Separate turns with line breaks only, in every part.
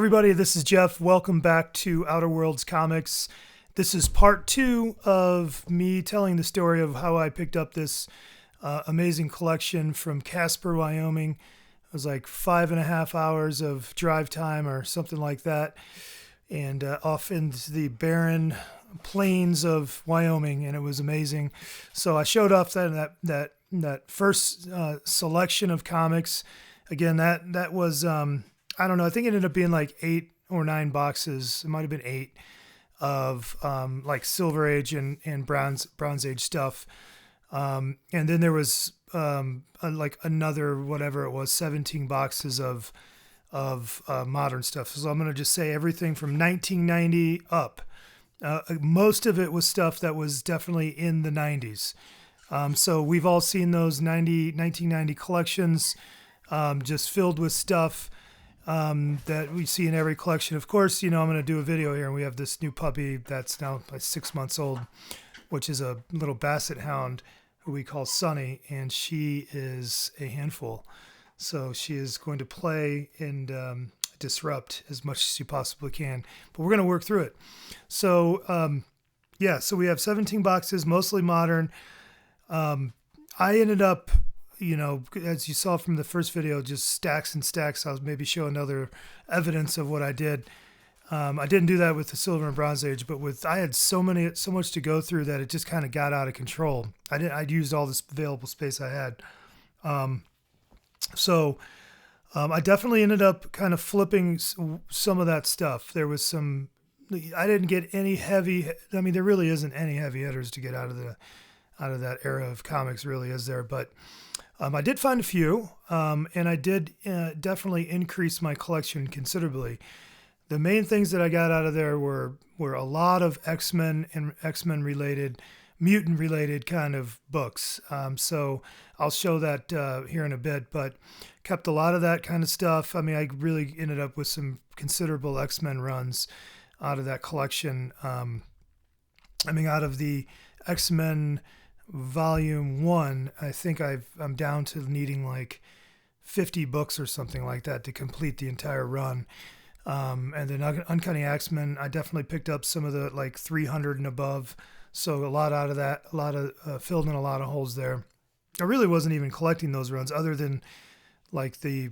everybody, this is Jeff. Welcome back to Outer Worlds Comics. This is part 2 of me telling the story of how I picked up this amazing collection from Casper, Wyoming. It was like 5.5 hours of drive time or something like that, and off into the barren plains of Wyoming, and it was amazing. So I showed off that first selection of comics. Again, that was I don't know. I think it ended up being like 8 or 9 boxes. It might have been 8 of like Silver Age and Bronze Age stuff. And then there was like another, whatever it was, 17 boxes of modern stuff. So I'm going to just say everything from 1990 up. Most of it was stuff that was definitely in the 90s. So we've all seen those 1990 collections just filled with stuff that we see in every collection. Of course, I'm going to do a video here, and we have this new puppy that's now like 6 months old, which is a little basset hound who we call Sunny, and she is a handful. So she is going to play and disrupt as much as she possibly can, but we're going to work through it. So, so we have 17 boxes, mostly modern. I ended up, as you saw from the first video, just stacks and stacks. I'll maybe show another evidence of what I did. I didn't do that with the Silver and Bronze Age, but I had so much to go through that it just kind of got out of control. I used all this available space I had. I definitely ended up kind of flipping some of that stuff. There was I didn't get any heavy. I mean, there really isn't any heavy hitters to get out of that era of comics, really, is there? But I did find a few, and I did definitely increase my collection considerably. The main things that I got out of there were a lot of X-Men and X-Men related, mutant related kind of books. So I'll show that here in a bit, but kept a lot of that kind of stuff. I mean, I really ended up with some considerable X-Men runs out of that collection. Out of the X-Men Volume 1, I think I'm down to needing like 50 books or something like that to complete the entire run. And then Uncanny X-Men, I definitely picked up some of the like 300 and above. So a lot out of that, filled in a lot of holes there. I really wasn't even collecting those runs other than like the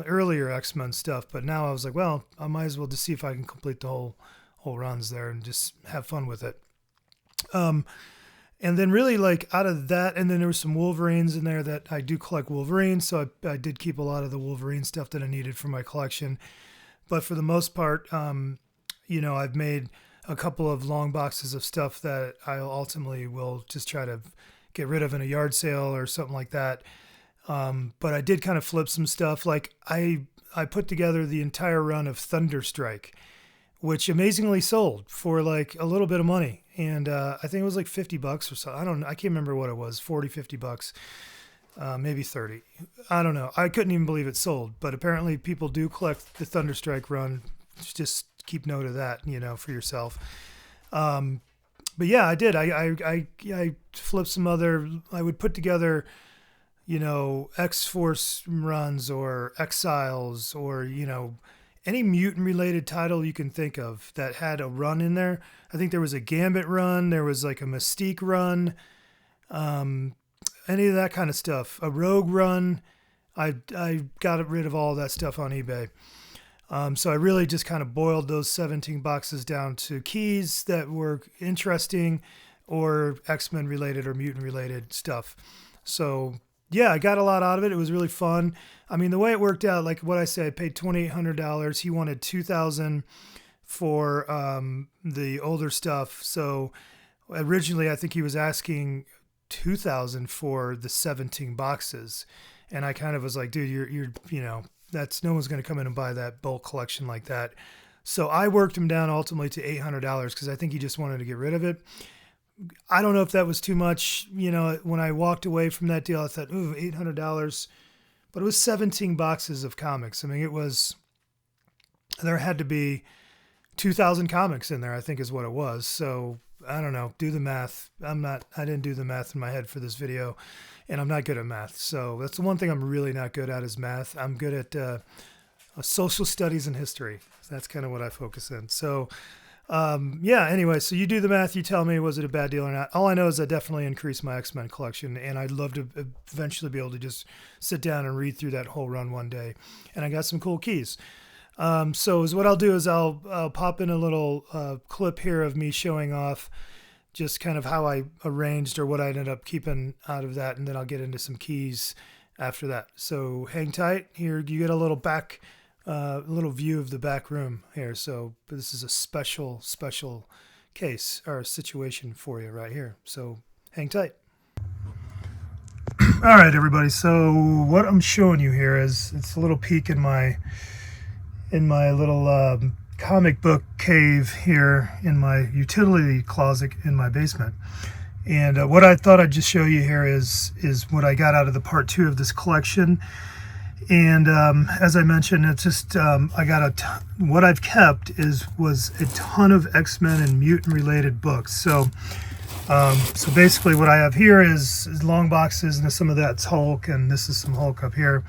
earlier X-Men stuff. But now I was like, well, I might as well just see if I can complete the whole runs there and just have fun with it. And then really like out of that, and then there was some Wolverines in there that I do collect Wolverines. So I did keep a lot of the Wolverine stuff that I needed for my collection. But for the most part, I've made a couple of long boxes of stuff that I ultimately will just try to get rid of in a yard sale or something like that. But I did kind of flip some stuff. Like I put together the entire run of Thunderstrike, which amazingly sold for like a little bit of money. And I think it was like $50 or so. I can't remember what it was, 40, $50, maybe 30. I don't know. I couldn't even believe it sold, but apparently people do collect the Thunderstrike run. Just keep note of that, for yourself. But yeah, I did. I flipped some other, I would put together, X-Force runs or Exiles or, any mutant related title you can think of that had a run in there. I think there was a Gambit run. There was like a Mystique run. Any of that kind of stuff. A Rogue run. I got rid of all that stuff on eBay. So I really just kind of boiled those 17 boxes down to keys that were interesting or X-Men related or mutant related stuff. So yeah, I got a lot out of it. It was really fun. I mean, the way it worked out, like what I said, I paid $2,800. He wanted $2,000 for the older stuff. So originally, I think he was asking $2,000 for the 17 boxes, and I kind of was like, dude, you're that's no one's going to come in and buy that bulk collection like that. So I worked him down ultimately to $800 because I think he just wanted to get rid of it. I don't know if that was too much. When I walked away from that deal, I thought, ooh, $800. But it was 17 boxes of comics. I mean, there had to be 2,000 comics in there, I think is what it was. So I don't know, do the math. I didn't do the math in my head for this video, and I'm not good at math. So that's the one thing I'm really not good at is math. I'm good at social studies and history. That's kind of what I focus in. So, yeah, anyway, so you do the math. You tell me, was it a bad deal or not? All I know is I definitely increased my X-Men collection, and I'd love to eventually be able to just sit down and read through that whole run one day. And I got some cool keys. So is what I'll do is I'll pop in a little clip here of me showing off just kind of how I arranged or what I ended up keeping out of that, and then I'll get into some keys after that. So hang tight. Here you get a little little view of the back room here. So this is a special case or situation for you right here. So hang tight. All right, everybody. So what I'm showing you here is it's a little peek in my little comic book cave here in my utility closet in my basement. And what I thought I'd just show you here is what I got out of the part 2 of this collection. And as I mentioned, it's just I got what I've kept was a ton of X-Men and mutant related books. So so basically what I have here is long boxes, and some of that's Hulk, and this is some Hulk up here.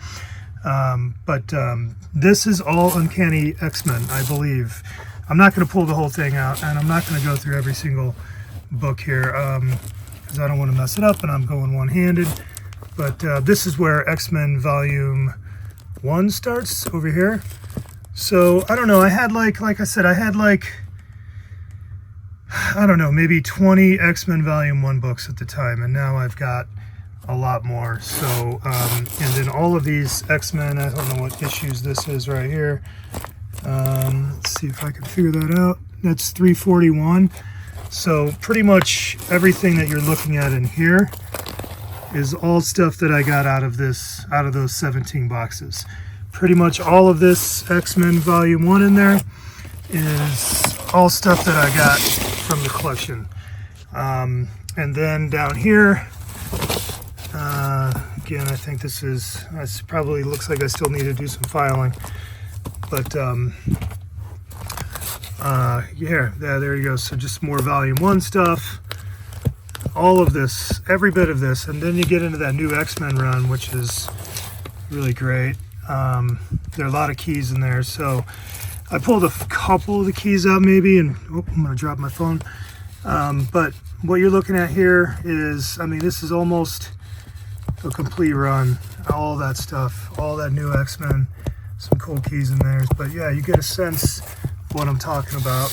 But this is all Uncanny X-Men, I believe. I'm not going to pull the whole thing out, and I'm not going to go through every single book here because I don't want to mess it up, and I'm going one-handed. But this is where X-Men Volume 1 starts over here. So I don't know. I had like I said, I had I don't know, maybe 20 X-Men Volume 1 books at the time, and now I've got a lot more. So and then all of these X-Men, I don't know what issues this is right here. Let's see if I can figure that out. That's 341. So pretty much everything that you're looking at in here is all stuff that I got out of those 17 boxes. Pretty much all of this X-Men Volume 1 in there is all stuff that I got from the collection. And then down here, again, I think this probably looks like I still need to do some filing, but yeah, there you go. So just more Volume 1 stuff, all of this, every bit of this, and then you get into that new X-Men run, which is really great. There are a lot of keys in there, so I pulled a couple of the keys out maybe, and I'm gonna drop my phone. But what you're looking at here is, I mean, this is almost a complete run. All that stuff, all that new X-Men, some cool keys in there. But yeah, you get a sense of what I'm talking about.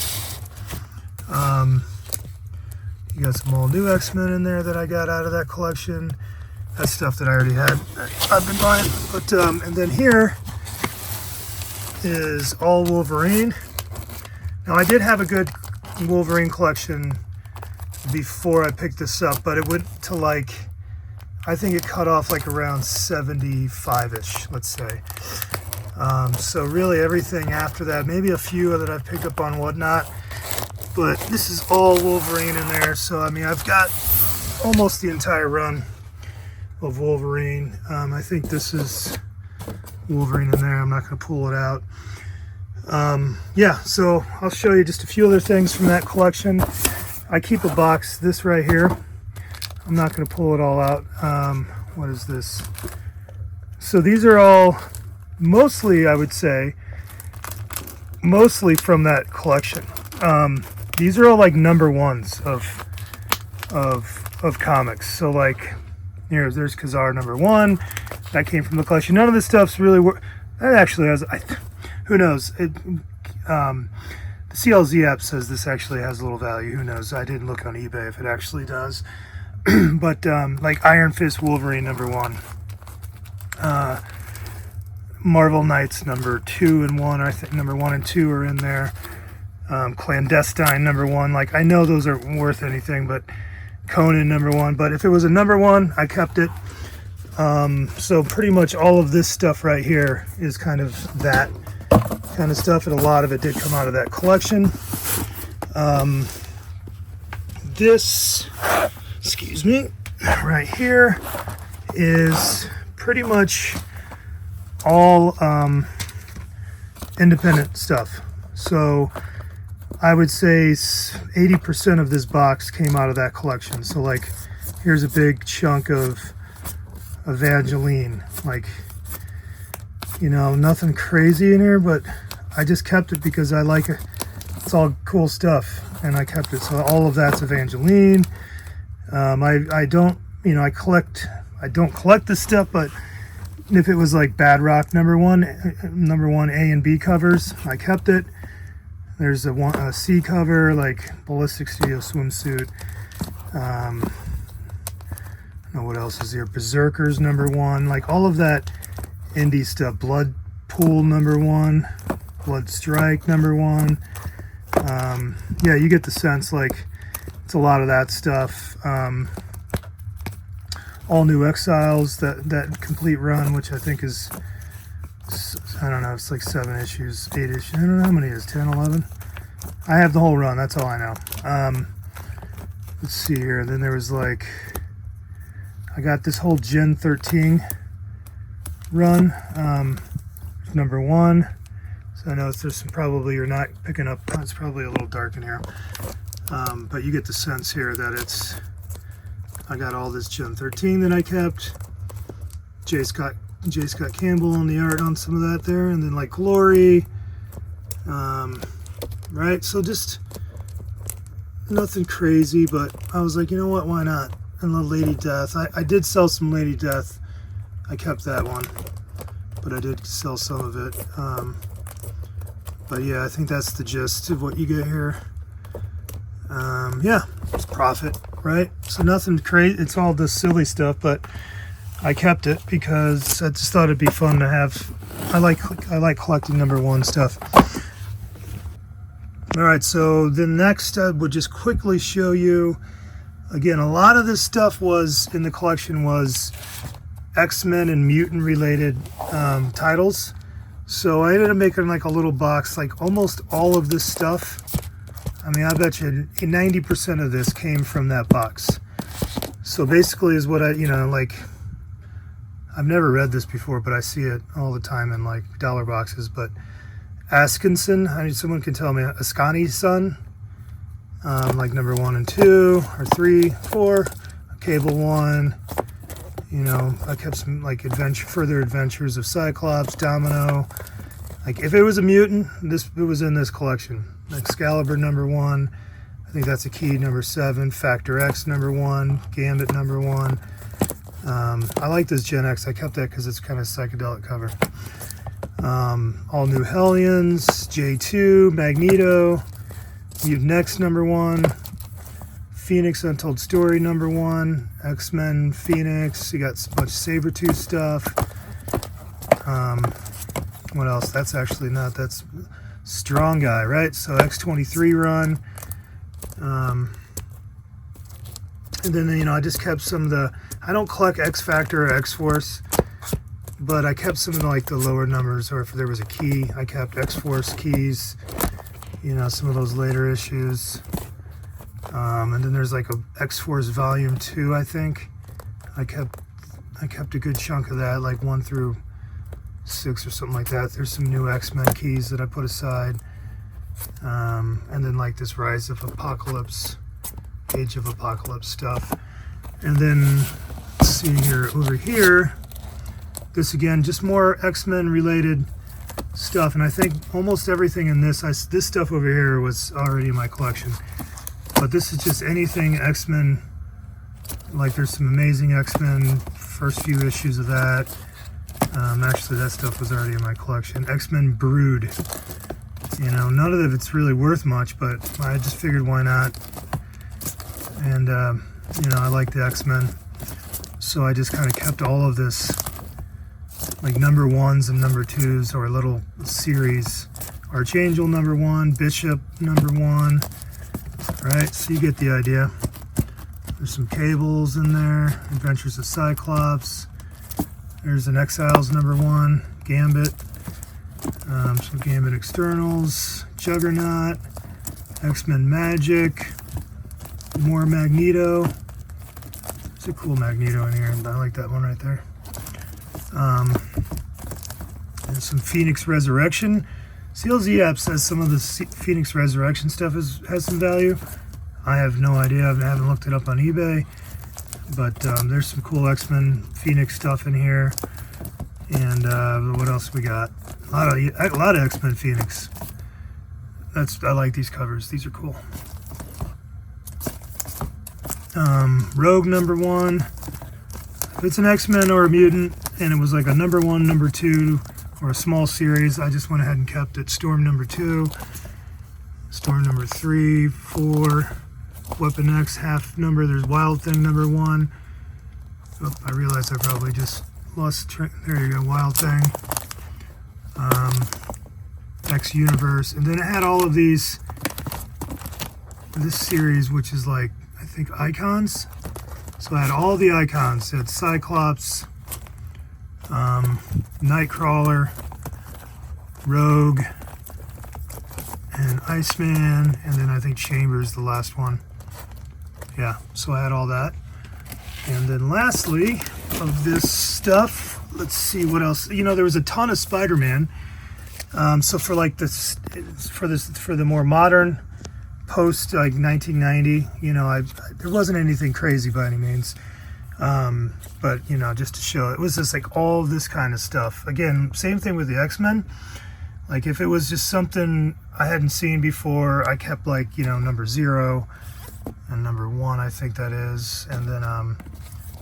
You got some all new X-Men in there that I got out of that collection. That's stuff that I already had, I've been buying. But and then here is all Wolverine. Now I did have a good Wolverine collection before I picked this up, but it went to like, I think it cut off like around 75-ish, let's say. So really everything after that, maybe a few that I've picked up on whatnot, but this is all Wolverine in there. So I mean, I've got almost the entire run of Wolverine. I think this is Wolverine in there. I'm not going to pull it out. Yeah, so I'll show you just a few other things from that collection. I keep a box, this right here. I'm not going to pull it all out. What is this? So these are all mostly, I would say, mostly from that collection. These are all like number ones of comics. So like, there's Khazar number 1. That came from the collection. None of this stuff's really that actually has, who knows? The CLZ app says this actually has a little value. Who knows? I didn't look on eBay if it actually does. But like Iron Fist Wolverine number 1, Marvel Knights number 2 and 1. I think number 1 and 2 are in there. Clandestine number 1. Like, I know those aren't worth anything, but Conan number 1. But if it was a number 1, I kept it. So pretty much all of this stuff right here is kind of that kind of stuff, and a lot of it did come out of that collection. This, excuse me, right here is pretty much all independent stuff. So I would say 80% of this box came out of that collection. So like, here's a big chunk of Evangeline, like, you know, nothing crazy in here, but I just kept it because I like it. It's all cool stuff, and I kept it. So all of that's Evangeline. I don't, you know, I don't collect this stuff, but if it was like Bad Rock number one A and B covers, I kept it. There's a C cover, like Ballistic Studio swimsuit. I don't know what else is here. Berserkers number one, like all of that indie stuff. Blood Pool number one, Blood Strike number one. Yeah, you get the sense, like it's a lot of that stuff. All New Exiles, that complete run, which I think is, I don't know, it's like 7 issues, 8 issues. I don't know how many it is, 10, 11? I have the whole run, that's all I know. Let's see here. Then there was like, I got this whole Gen 13 run, number one. So I know there's some, probably you're not picking up, it's probably a little dark in here. But you get the sense here that it's, I got all this Gen 13 that I kept. J. Scott Campbell on the art on some of that there, and then like Glory. Right, so just nothing crazy, but I was like, you know what, why not? And the Lady Death. I did sell some Lady Death. I kept that one, but I did sell some of it. But yeah, I think that's the gist of what you get here. Yeah, it's profit, right? So nothing crazy. It's all this silly stuff, but I kept it because I just thought it'd be fun to have. I like collecting number one stuff. All right, so the next I would just quickly show you. Again, a lot of this stuff was in the collection was X-Men and mutant related titles. So I ended up making like a little box, like almost all of this stuff. I mean, I bet you 90% of this came from that box. So basically is what I, you know, like, I've never read this before, but I see it all the time in like dollar boxes. But Askinson, I mean, someone can tell me, Askani's son, like number 1 and 2, or 3, 4, Cable 1. You know, I kept some like further adventures of Cyclops, Domino. Like if it was a mutant, it was in this collection. Excalibur number 1, I think that's a key, number 7. Factor X number 1, Gambit number 1. I like this Gen X. I kept that because it's kind of psychedelic cover. All New Hellions, J2, Magneto, Mutant X number 1, Phoenix Untold Story number 1, X-Men Phoenix. You got a bunch of Sabretooth stuff. What else? That's actually not, that's Strong Guy, right? So X-23 run. And then, you know, I just kept some of the, I don't collect X-Factor or X-Force, but I kept some of the, like the lower numbers, or if there was a key, I kept X-Force keys, you know, some of those later issues. And then there's like a X-Force Volume 2, I think. I kept a good chunk of that, like 1 through 6 or something like that. There's some new X-Men keys that I put aside. And then like this Rise of Apocalypse, Age of Apocalypse stuff. And then, let's see here, over here, this again, just more X-Men related stuff. And I think almost everything in this stuff over here was already in my collection. But this is just anything X-Men, like there's some amazing X-Men, first few issues of that. Actually, that stuff was already in my collection. X-Men Brood. You know, none of it's really worth much, but I just figured why not. And, you know, I like the X-Men. So I just kind of kept all of this, like number 1s and number 2s, or a little series. Archangel number 1, Bishop number 1. Right, so you get the idea. There's some Cables in there. Adventures of Cyclops. There's an Exiles number 1. Gambit. Some Gambit externals. Juggernaut. X-Men Magic. More Magneto. There's a cool Magneto in here. I like that one right there. And some Phoenix Resurrection. CLZ says some of the Phoenix Resurrection stuff has some value. I have no idea. I haven't looked it up on eBay. But there's some cool X-Men Phoenix stuff in here. And what else we got? A lot of X-Men Phoenix. I like these covers. These are cool. Rogue #1. If it's an X-Men or a mutant, and it was like a #1, #2, or a small series, I just went ahead and kept it. Storm #2, Storm #3, 4, Weapon X half number. There's Wild Thing #1. Oh, I realized I probably just lost track. There you go, Wild Thing. X Universe, and then it had all of these. This series, which is like, I think, icons. So I had all the icons. It had Cyclops, Nightcrawler, Rogue, and Iceman, and then I think Chambers, the last one. Yeah, so I had all that. And then lastly, of this stuff, let's see what else. You know, there was a ton of Spider-Man. So for like this, for the more modern, post like 1990, you know, there wasn't anything crazy by any means. But you know, just to show, it was just like all this kind of stuff. Again, same thing with the X-Men. Like if it was just something I hadn't seen before, I kept like, you know, #0 and #1, I think that is, and then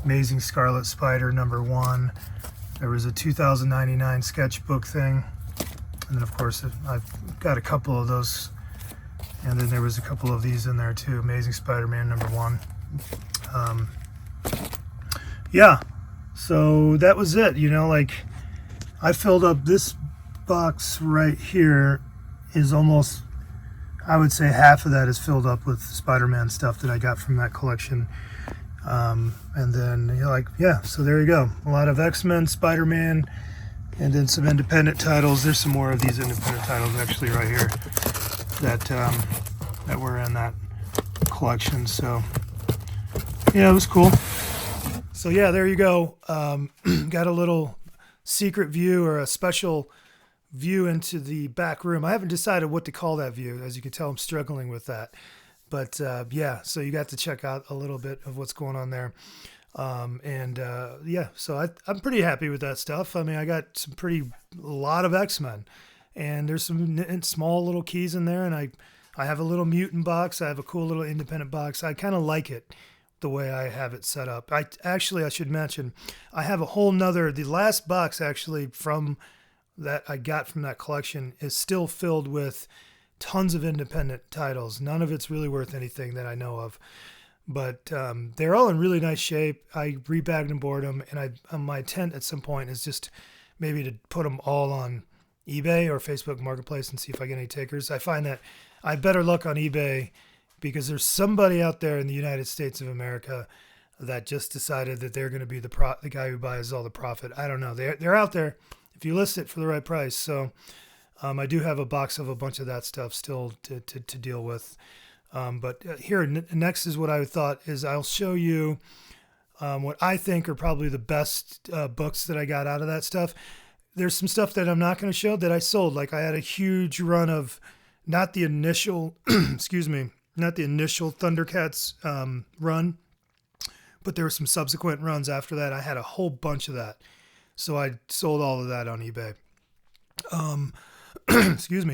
Amazing Scarlet Spider #1. There was a 2099 sketchbook thing, and then of course I've got a couple of those, and then there was a couple of these in there too. Amazing Spider-Man #1. Yeah, so that was it. You know, like I filled up this box right here is almost, I would say half of that is filled up with Spider-Man stuff that I got from that collection. And then you're like, yeah, so there you go. A lot of X-Men, Spider-Man, and then some independent titles. There's some more of these independent titles actually right here that were in that collection. So yeah, it was cool. So yeah, there you go. Got a little secret view, or a special view into the back room. I haven't decided what to call that view. As you can tell, I'm struggling with that. But yeah, so you got to check out a little bit of what's going on there. Yeah, so I'm pretty happy with that stuff. I mean, I got a lot of X-Men, and there's some small little keys in there, and I have a little mutant box. I have a cool little independent box. I kind of like it the way I have it set up. I should mention, I have a whole nother, the last box actually from that I got from that collection is still filled with tons of independent titles. None of it's really worth anything that I know of, but they're all in really nice shape. I rebagged and board them, and my intent at some point is just maybe to put them all on eBay or Facebook Marketplace and see if I get any takers. I find that I have better luck on eBay because there's somebody out there in the United States of America that just decided that they're going to be the guy who buys all the profit. I don't know. They're out there if you list it for the right price. So I do have a box of a bunch of that stuff still to deal with. But here, next is what I thought is I'll show you what I think are probably the best books that I got out of that stuff. There's some stuff that I'm not going to show that I sold. Like I had a huge run of not the initial, not the initial Thundercats run, but there were some subsequent runs after that. I had a whole bunch of that. So I sold all of that on eBay.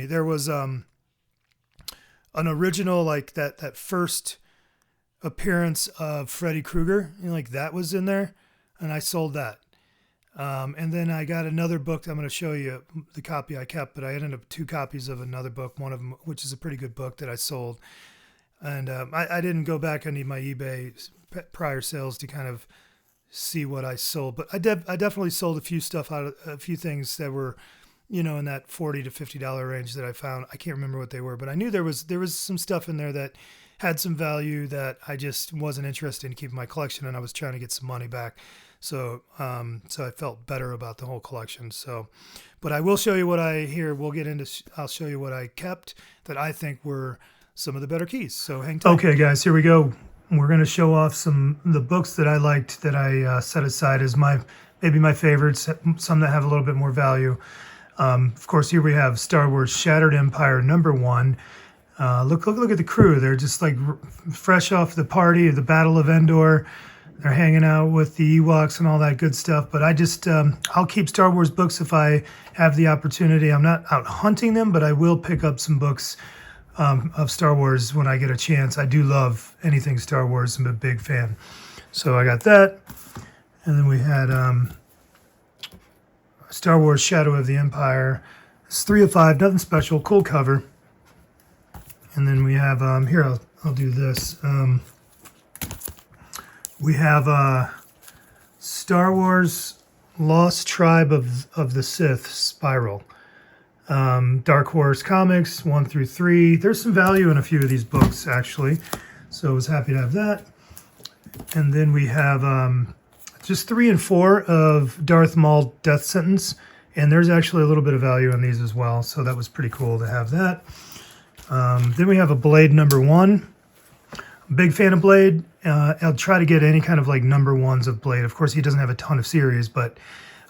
There was an original, like that first appearance of Freddy Krueger, like that was in there, and I sold that. And then I got another book that I'm going to show you the copy I kept, but I ended up 2 copies of another book, one of them which is a pretty good book that I sold. And I didn't go back on my eBay prior sales to kind of see what I sold, but I definitely sold a few things that were, you know, in that $40 to $50 range that I found. I can't remember what they were, but I knew there was some stuff in there that had some value that I just wasn't interested in keeping my collection, and I was trying to get some money back. So I felt better about the whole collection. So, but I will show you what I'll show you what I kept that I think were some of the better keys. So hang tight. Okay, guys, here we go. We're going to show off the books that I liked that I set aside as maybe my favorites, some that have a little bit more value. Of course, here we have Star Wars Shattered Empire #1. Look at the crew. They're just like fresh off the party of the Battle of Endor. They're hanging out with the Ewoks and all that good stuff. But I just, I'll keep Star Wars books if I have the opportunity. I'm not out hunting them, but I will pick up some books of Star Wars when I get a chance. I do love anything Star Wars. I'm a big fan. So I got that. And then we had Star Wars Shadow of the Empire. It's 3 of 5, nothing special, cool cover. And then we have, here, I'll do this. We have Star Wars Lost Tribe of the Sith Spiral. Dark Horse Comics 1 through 3. There's some value in a few of these books, actually. So I was happy to have that. And then we have just 3 and 4 of Darth Maul Death Sentence. And there's actually a little bit of value in these as well. So that was pretty cool to have that. Then we have a Blade #1. Big fan of Blade. I'll try to get any kind of like #1s of Blade. Of course, he doesn't have a ton of series, but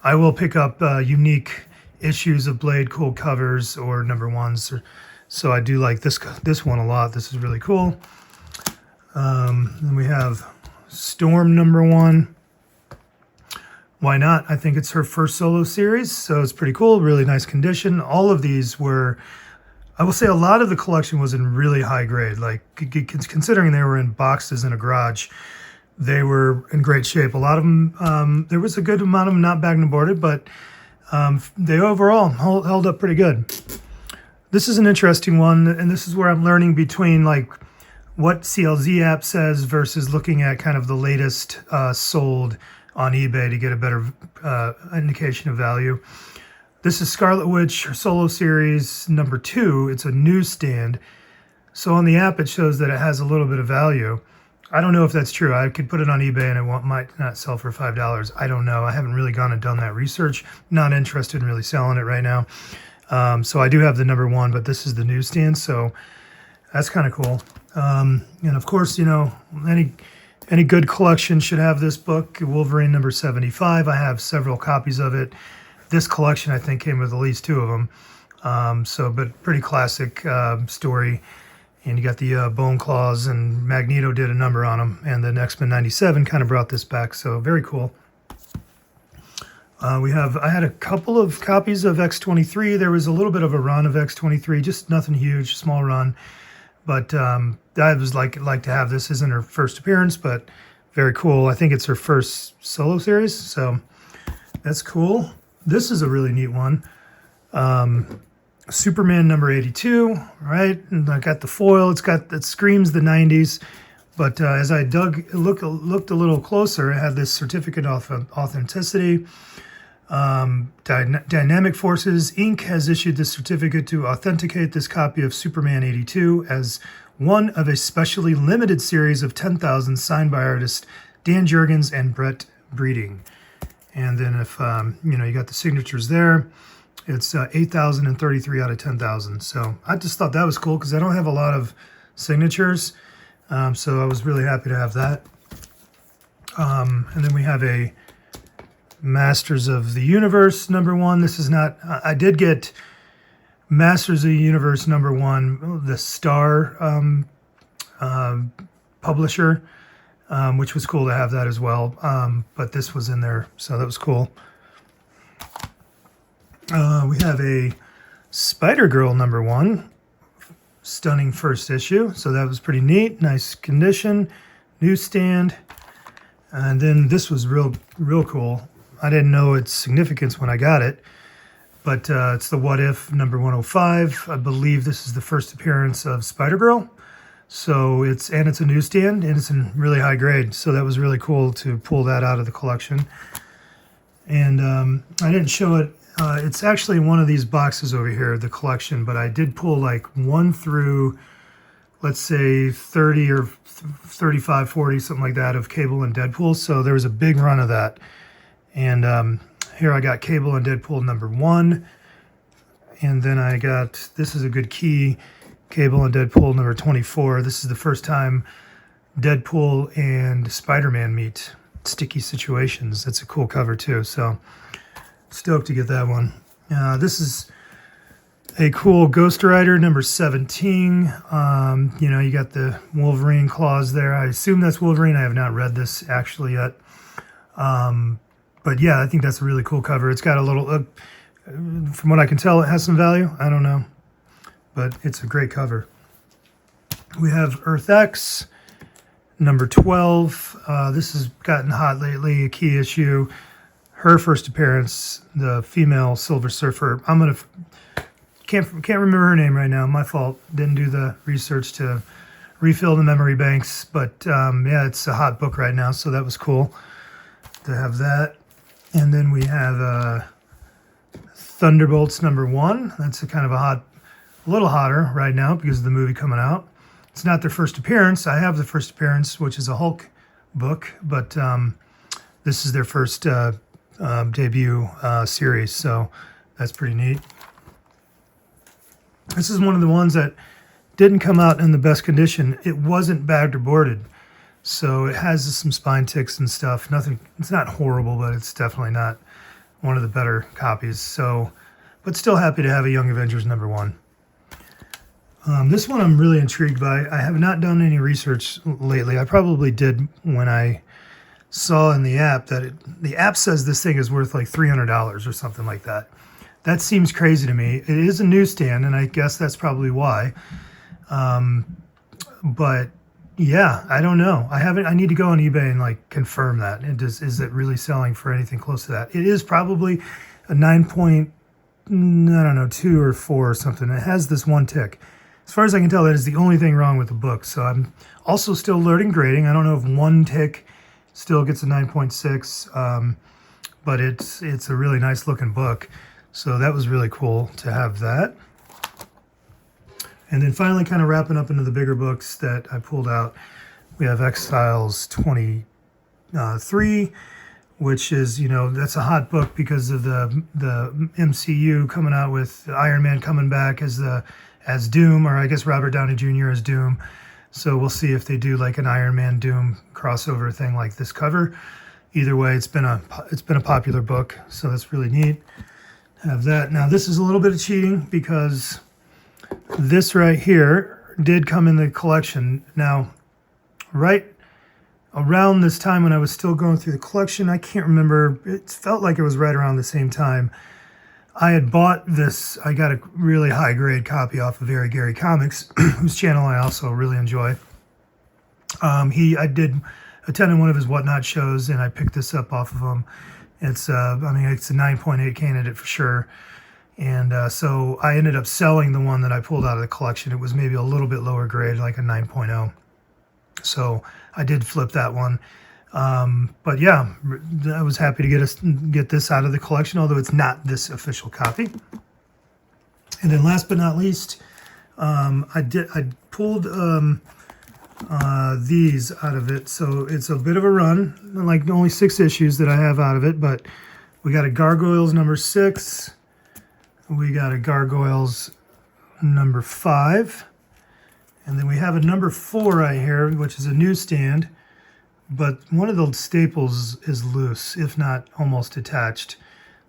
I will pick up unique issues of Blade, cool covers, or #1s. So I do like this one a lot. This is really cool. Then we have Storm #1. Why not? I think it's her first solo series, so it's pretty cool. Really nice condition. All of these were, I will say, a lot of the collection was in really high grade. Like, considering they were in boxes in a garage, they were in great shape. A lot of them, there was a good amount of them not bagged and boarded, but they overall held up pretty good. This is an interesting one, and this is where I'm learning between like what CLZ app says versus looking at kind of the latest sold on eBay to get a better indication of value. This is Scarlet Witch Solo Series #2. It's a newsstand. So on the app, it shows that it has a little bit of value. I don't know if that's true. I could put it on eBay and it might not sell for $5. I don't know. I haven't really gone and done that research. Not interested in really selling it right now. So I do have the #1, but this is the newsstand. So that's kind of cool. And of course, you know, any good collection should have this book, Wolverine #75. I have several copies of it. This collection, I think, came with at least 2 of them. But pretty classic story. And you got the Bone Claws, and Magneto did a number on them. And then X-Men '97 kind of brought this back. So very cool. I had a couple of copies of X-23. There was a little bit of a run of X-23, just nothing huge, small run. But I was like to have this. Isn't her first appearance, but very cool. I think it's her first solo series, so that's cool. This is a really neat one. Superman #82, right? And I got the foil. It screams the 90s, but as I looked a little closer, it had this certificate of authenticity. Dynamic Forces Inc. has issued this certificate to authenticate this copy of Superman '82 as one of a specially limited series of 10,000 signed by artists Dan Jurgens and Brett Breeding. And then if, you got the signatures there, it's 8,033 out of 10,000. So I just thought that was cool because I don't have a lot of signatures. So I was really happy to have that. And then we have a Masters of the Universe #1. This is not, I did get Masters of the Universe #1, the Star publisher, which was cool to have that as well. But this was in there, so that was cool. We have a Spider-Girl #1, stunning first issue. So that was pretty neat, nice condition, newsstand. And then this was real cool. I didn't know its significance when I got it, but it's the What If #105. I believe this is the first appearance of Spider-Girl. So it's a newsstand, and it's in really high grade. So that was really cool to pull that out of the collection. And I didn't show it. It's actually in one of these boxes over here, the collection, but I did pull like 1 through, let's say 30 or 35, 40, something like that, of Cable and Deadpool. So there was a big run of that. And here I got Cable and Deadpool #1. And then I got, this is a good key, Cable and Deadpool #24. This is the first time Deadpool and Spider-Man meet. Sticky Situations. That's a cool cover too. So stoked to get that one. This is A cool Ghost Rider number 17. You got the Wolverine claws there. I assume that's Wolverine. I have not read this actually yet. But yeah, I think that's a really cool cover. It's got a little, from what I can tell, it has some value. I don't know, but it's a great cover. We have Earth X, number 12. This has gotten hot lately, a key issue. Her first appearance, the female Silver Surfer. Can't remember her name right now. My fault. Didn't do the research to refill the memory banks. But yeah, it's a hot book right now, so that was cool to have that. And then we have Thunderbolts number 1. That's a little hotter right now because of the movie coming out. It's not their first appearance. I have the first appearance, which is a Hulk book, but this is their first debut series, so that's pretty neat. This is one of the ones that didn't come out in the best condition. It wasn't bagged or boarded, so it has some spine ticks and stuff. Nothing. It's not horrible, but it's definitely not one of the better copies. So, but still happy to have a Young Avengers number 1. This one I'm really intrigued by. I have not done any research lately. I probably did when I saw in the app that the app says this thing is worth like $300 or something like that. That seems crazy to me. It is a newsstand, and I guess that's probably why. But yeah, I don't know. I need to go on eBay and like confirm that. Is it really selling for anything close to that? It is probably a 9.2 or 4 or something. It has this one tick. As far as I can tell, that is the only thing wrong with the book. So I'm also still learning grading. I don't know if one tick still gets a 9.6, but it's a really nice looking book. So that was really cool to have that. And then finally, kind of wrapping up into the bigger books that I pulled out, we have Exiles 23, which is, that's a hot book because of the MCU coming out with Iron Man coming back as Doom, or I guess Robert Downey Jr. as Doom. So we'll see if they do like an Iron Man Doom crossover thing like this cover. Either way, it's been a popular book, so that's really neat. Have that. Now this is a little bit of cheating because this right here did come in the collection. Now, right around this time when I was still going through the collection, I can't remember, it felt like it was right around the same time, I had bought this. I got a really high grade copy off of Very Gary Comics, whose channel I also really enjoy. I did attend one of his Whatnot shows, and I picked this up off of him. It's it's a 9.8 candidate for sure. And so I ended up selling the one that I pulled out of the collection. It was maybe a little bit lower grade, like a 9.0. So I did flip that one. But yeah, I was happy to get this out of the collection, although it's not this official copy. And then last but not least, I pulled these out of it. So it's a bit of a run, like only 6 issues that I have out of it, but we got a Gargoyles number 6. We got a Gargoyles number 5. And then we have a number 4 right here, which is a newsstand, but one of the staples is loose, if not almost detached.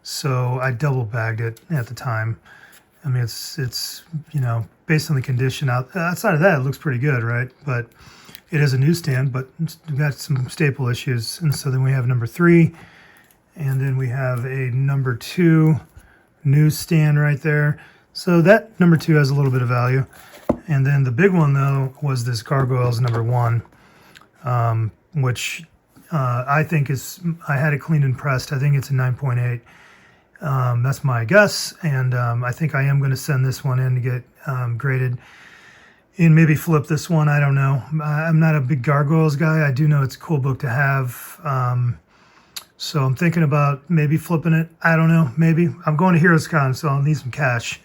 So I double bagged it at the time. I mean, it's based on the condition outside of that, it looks pretty good, right? But it is a newsstand, but we've got some staple issues. And so then we have number 3, and then we have a number 2 newsstand right there. So that number 2 has a little bit of value. And then the big one, though, was this Gargoyles number 1, which I think I had it cleaned and pressed. I think it's a 9.8. That's my guess. And I think I am going to send this one in to get graded and maybe flip this one. I don't know. I'm not a big Gargoyles guy. I do know it's a cool book to have. So I'm thinking about maybe flipping it. I don't know. Maybe. I'm going to HeroesCon, so I'll need some cash.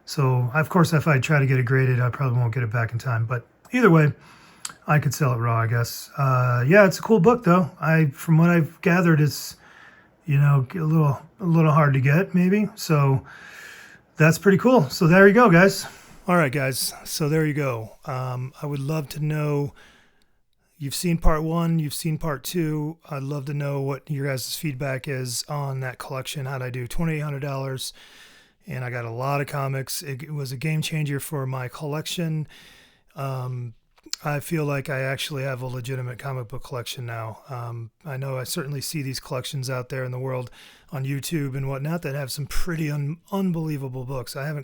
So, of course, if I try to get it graded, I probably won't get it back in time. But either way, I could sell it raw, I guess. Yeah, it's a cool book, though. From what I've gathered, it's, a little hard to get, maybe. So that's pretty cool. So there you go, guys. All right, guys. So there you go. I would love to know. You've seen part 1. You've seen part 2. I'd love to know what your guys' feedback is on that collection. How'd I do? $2,800. and I got a lot of comics. It was a game changer for my collection. I feel like I actually have a legitimate comic book collection now. I know I certainly see these collections out there in the world on YouTube and whatnot that have some pretty unbelievable books. I have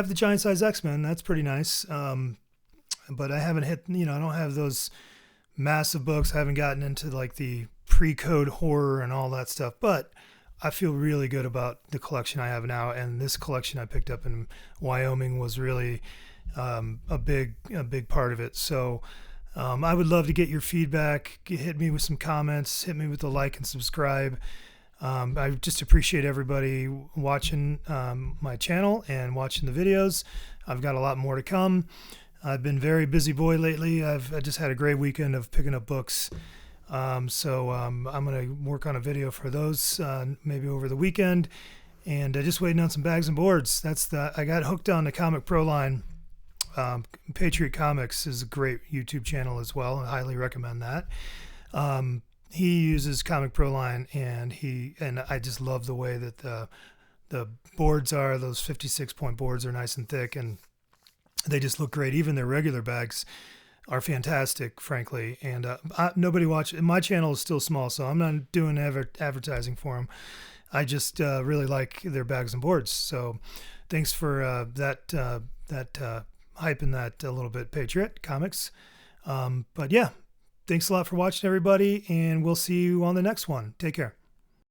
the giant size X-Men. That's pretty nice. But I haven't hit, I don't have those massive books. I haven't gotten into like the pre-code horror and all that stuff. But I feel really good about the collection I have now. And this collection I picked up in Wyoming was really a big part of it. So I would love to get your feedback. Hit me with some comments. Hit me with a like and subscribe. I just appreciate everybody watching my channel and watching the videos. I've got a lot more to come. I've been very busy boy lately. I just had a great weekend of picking up books. So I'm going to work on a video for those maybe over the weekend. And just waiting on some bags and boards. I got hooked on the Comic Pro line. Patriot Comics is a great YouTube channel as well. I highly recommend that. He uses Comic Pro line, and I just love the way that the boards are. Those 56-point boards are nice and thick, and they just look great. Even their regular bags are fantastic, frankly. And nobody watches. My channel is still small, so I'm not doing advertising for them. I just really like their bags and boards. So thanks for hyping that a little bit, Patriot Comics. But yeah, thanks a lot for watching, everybody, and we'll see you on the next one. Take care.